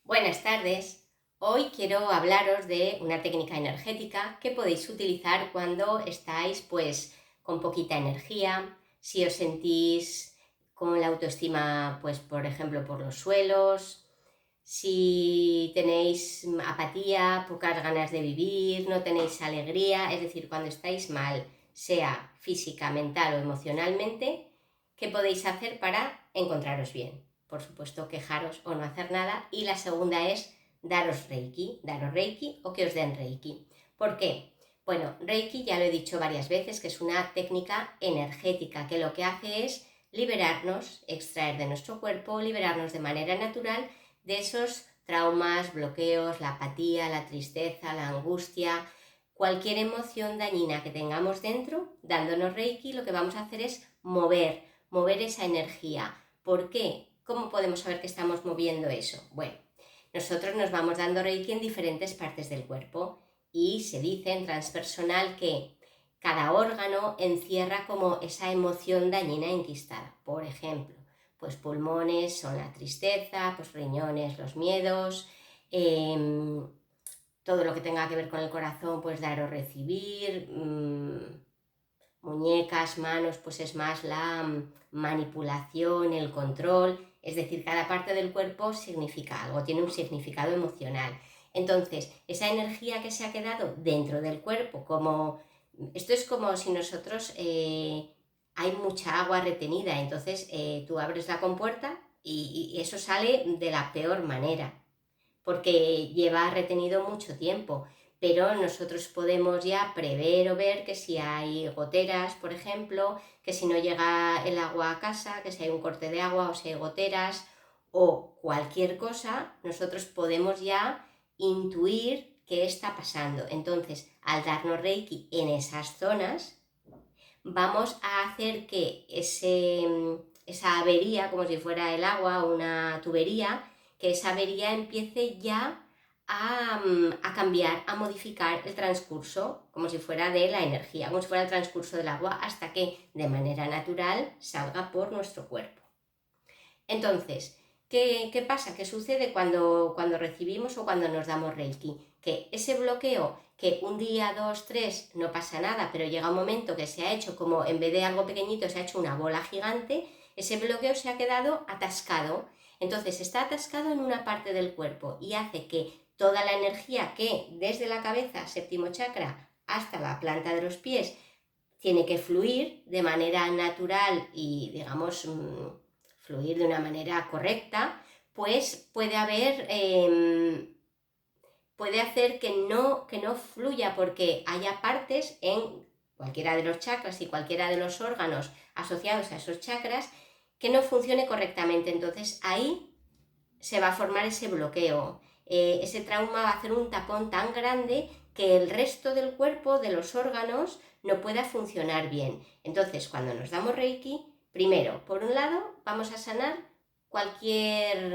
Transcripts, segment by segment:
Buenas tardes. Hoy quiero hablaros de una técnica energética que podéis utilizar cuando estáis con poquita energía, si os sentís con la autoestima por ejemplo por los suelos, si tenéis apatía, pocas ganas de vivir, no tenéis alegría, es decir, cuando estáis mal, sea física, mental o emocionalmente, ¿qué podéis hacer para encontraros bien? Por supuesto, quejaros o no hacer nada. Y la segunda es daros Reiki o que os den Reiki. ¿Por qué? Bueno, Reiki ya lo he dicho varias veces que es una técnica energética que lo que hace es liberarnos, extraer de nuestro cuerpo, liberarnos de manera natural de esos traumas, bloqueos, la apatía, la tristeza, la angustia, cualquier emoción dañina que tengamos dentro. Dándonos Reiki lo que vamos a hacer es mover esa energía. ¿Por qué? ¿Cómo podemos saber que estamos moviendo eso? Bueno, nosotros nos vamos dando Reiki en diferentes partes del cuerpo y se dice en transpersonal que cada órgano encierra como esa emoción dañina enquistada. Por ejemplo, pues pulmones son la tristeza, pues riñones los miedos, todo lo que tenga que ver con el corazón, pues dar o recibir, muñecas, manos, pues es más la manipulación, el control, es decir, cada parte del cuerpo significa algo, tiene un significado emocional. Entonces, esa energía que se ha quedado dentro del cuerpo, esto es como si nosotros hay mucha agua retenida, entonces tú abres la compuerta y eso sale de la peor manera, porque lleva retenido mucho tiempo. Pero nosotros podemos ya prever o ver que si hay goteras, por ejemplo, que si no llega el agua a casa, que si hay un corte de agua o si hay goteras o cualquier cosa, nosotros podemos ya intuir qué está pasando. Entonces, al darnos Reiki en esas zonas, vamos a hacer que esa avería, como si fuera el agua o una tubería, que esa avería empiece ya a cambiar, a modificar el transcurso, como si fuera de la energía, como si fuera el transcurso del agua, hasta que de manera natural salga por nuestro cuerpo. Entonces, ¿qué pasa? ¿Qué sucede cuando recibimos o cuando nos damos Reiki? Que ese bloqueo, que un día, dos, tres, no pasa nada, pero llega un momento que se ha hecho como, en vez de algo pequeñito, se ha hecho una bola gigante, ese bloqueo se ha quedado atascado. Entonces está atascado en una parte del cuerpo y hace que toda la energía que desde la cabeza, séptimo chakra, hasta la planta de los pies, tiene que fluir de manera natural y, digamos, fluir de una manera correcta, pues puede hacer que no fluya, porque haya partes en cualquiera de los chakras y cualquiera de los órganos asociados a esos chakras que no funcione correctamente. Entonces ahí se va a formar ese bloqueo. Ese trauma va a hacer un tapón tan grande que el resto del cuerpo, de los órganos, no pueda funcionar bien. Entonces, cuando nos damos Reiki, primero, por un lado, vamos a sanar cualquier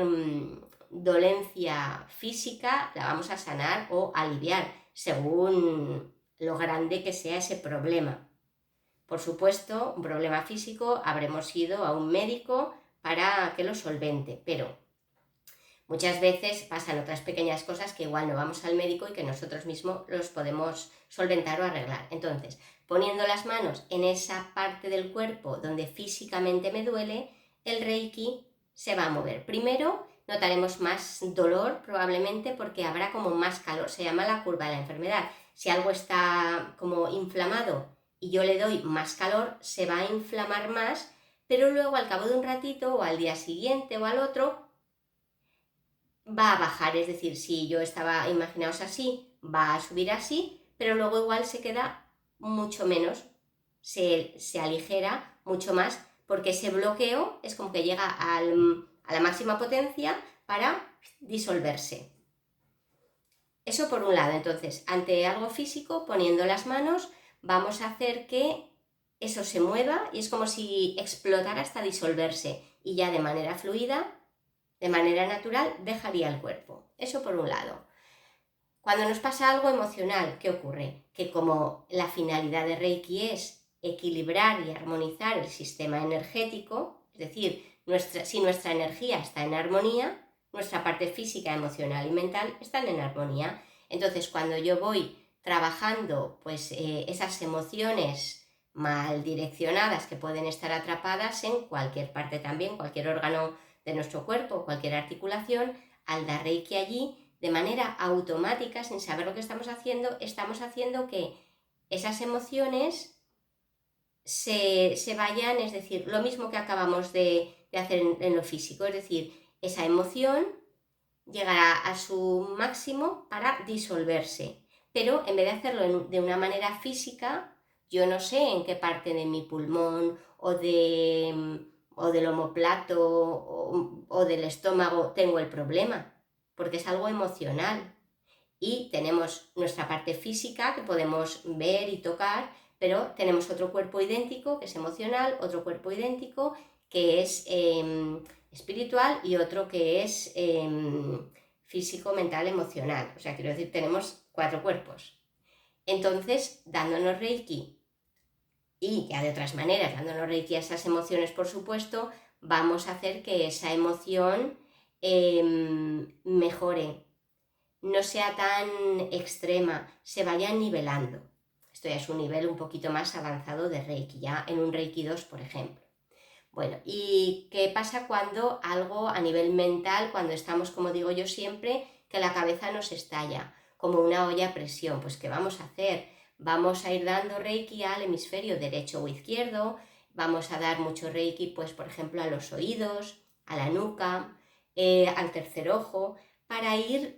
dolencia física, la vamos a sanar o aliviar, según lo grande que sea ese problema. Por supuesto, un problema físico, habremos ido a un médico para que lo solvente, pero muchas veces pasan otras pequeñas cosas que igual no vamos al médico y que nosotros mismos los podemos solventar o arreglar. Entonces, poniendo las manos en esa parte del cuerpo donde físicamente me duele, el Reiki se va a mover. Primero notaremos más dolor probablemente porque habrá como más calor, se llama la curva de la enfermedad. Si algo está como inflamado y yo le doy más calor, se va a inflamar más, pero luego al cabo de un ratito o al día siguiente o al otro va a bajar. Es decir, si yo estaba, imaginaos así, va a subir así, pero luego igual se queda mucho menos, se aligera mucho más, porque ese bloqueo es como que llega a la máxima potencia para disolverse. Eso por un lado. Entonces, ante algo físico, poniendo las manos, vamos a hacer que eso se mueva y es como si explotara hasta disolverse, y ya de manera fluida, de manera natural, dejaría el cuerpo. Eso por un lado. Cuando nos pasa algo emocional, ¿qué ocurre? Que como la finalidad de Reiki es equilibrar y armonizar el sistema energético, es decir, si nuestra energía está en armonía, nuestra parte física, emocional y mental están en armonía. Entonces, cuando yo voy trabajando pues esas emociones mal direccionadas que pueden estar atrapadas en cualquier parte también, cualquier órgano de nuestro cuerpo, cualquier articulación, al dar Reiki allí, de manera automática, sin saber lo que estamos haciendo que esas emociones se vayan, es decir, lo mismo que acabamos de hacer en lo físico, es decir, esa emoción llegará a su máximo para disolverse, pero en vez de hacerlo de una manera física, yo no sé en qué parte de mi pulmón o del omóplato o del estómago tengo el problema, porque es algo emocional. Y tenemos nuestra parte física que podemos ver y tocar, pero tenemos otro cuerpo idéntico que es emocional, otro cuerpo idéntico que es espiritual y otro que es físico, mental, emocional. O sea, quiero decir, tenemos 4 cuerpos. Entonces, dándonos Reiki y ya de otras maneras, dándonos Reiki a esas emociones, por supuesto, vamos a hacer que esa emoción mejore, no sea tan extrema, se vaya nivelando. Esto ya es un nivel un poquito más avanzado de Reiki, ya en un Reiki 2, por ejemplo. Bueno, ¿y qué pasa cuando algo a nivel mental, cuando estamos, como digo yo siempre, que la cabeza nos estalla, como una olla a presión? Pues ¿qué vamos a hacer? Vamos a ir dando Reiki al hemisferio derecho o izquierdo, vamos a dar mucho Reiki, pues por ejemplo, a los oídos, a la nuca, al tercer ojo, para ir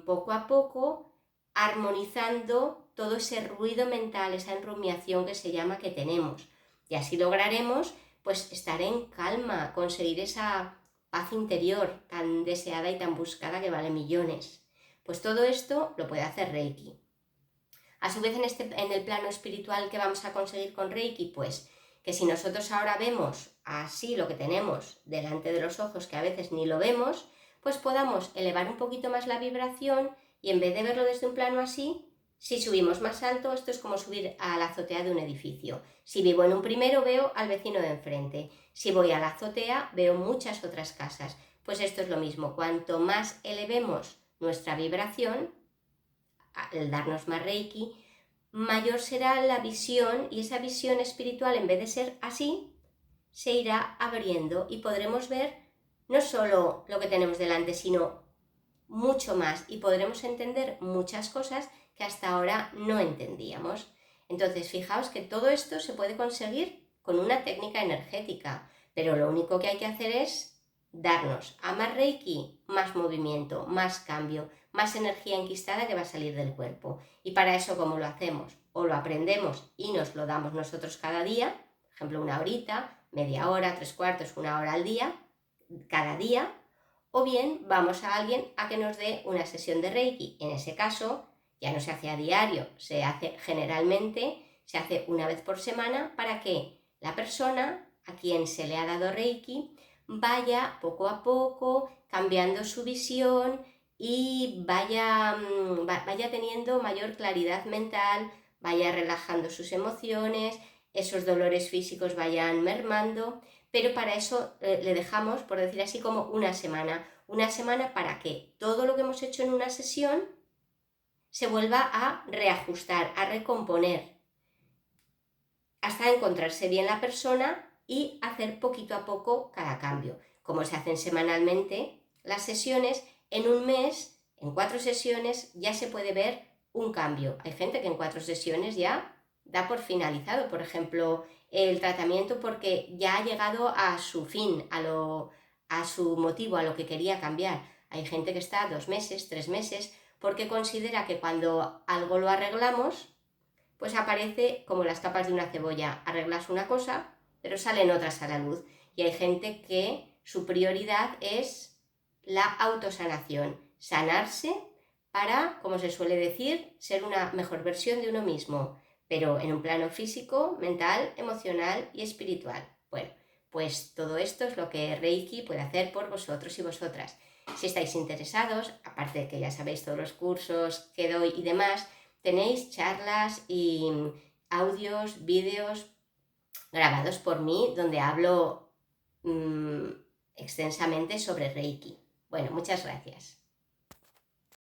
poco a poco armonizando todo ese ruido mental, esa enrumiación que se llama que tenemos. Y así lograremos pues estar en calma, conseguir esa paz interior tan deseada y tan buscada que vale millones. Pues todo esto lo puede hacer Reiki. A su vez, en el plano espiritual, ¿qué vamos a conseguir con Reiki? Pues que si nosotros ahora vemos así lo que tenemos delante de los ojos, que a veces ni lo vemos, pues podamos elevar un poquito más la vibración y en vez de verlo desde un plano así, si subimos más alto, esto es como subir a la azotea de un edificio. Si vivo en un primero, veo al vecino de enfrente. Si voy a la azotea, veo muchas otras casas. Pues esto es lo mismo. Cuanto más elevemos nuestra vibración, al darnos más Reiki, mayor será la visión, y esa visión espiritual, en vez de ser así, se irá abriendo y podremos ver no solo lo que tenemos delante, sino mucho más, y podremos entender muchas cosas que hasta ahora no entendíamos. Entonces, fijaos que todo esto se puede conseguir con una técnica energética, pero lo único que hay que hacer es darnos a más Reiki, más movimiento, más cambio, más energía enquistada que va a salir del cuerpo. Y para eso, ¿cómo lo hacemos? O lo aprendemos y nos lo damos nosotros cada día, por ejemplo, una horita, media hora, 3/4, una hora al día, cada día, o bien vamos a alguien a que nos dé una sesión de Reiki. En ese caso, ya no se hace a diario, se hace generalmente, se hace una vez por semana para que la persona a quien se le ha dado Reiki vaya poco a poco cambiando su visión y vaya teniendo mayor claridad mental, vaya relajando sus emociones, esos dolores físicos vayan mermando. Pero para eso le dejamos, por decir así, como una semana para que todo lo que hemos hecho en una sesión se vuelva a reajustar, a recomponer, hasta encontrarse bien la persona y hacer poquito a poco cada cambio. Como se hacen semanalmente las sesiones, en un mes, en 4 sesiones, ya se puede ver un cambio. Hay gente que en 4 sesiones ya da por finalizado, por ejemplo, el tratamiento porque ya ha llegado a su fin, a su motivo, a lo que quería cambiar. Hay gente que está 2 meses, 3 meses, porque considera que cuando algo lo arreglamos, pues aparece como las capas de una cebolla. Arreglas una cosa, pero salen otras a la luz. Y hay gente que su prioridad es la autosanación, sanarse para, como se suele decir, ser una mejor versión de uno mismo, pero en un plano físico, mental, emocional y espiritual. Bueno, pues todo esto es lo que Reiki puede hacer por vosotros y vosotras. Si estáis interesados, aparte de que ya sabéis todos los cursos que doy y demás, tenéis charlas y audios, vídeos grabados por mí donde hablo extensamente sobre Reiki. Bueno, muchas gracias.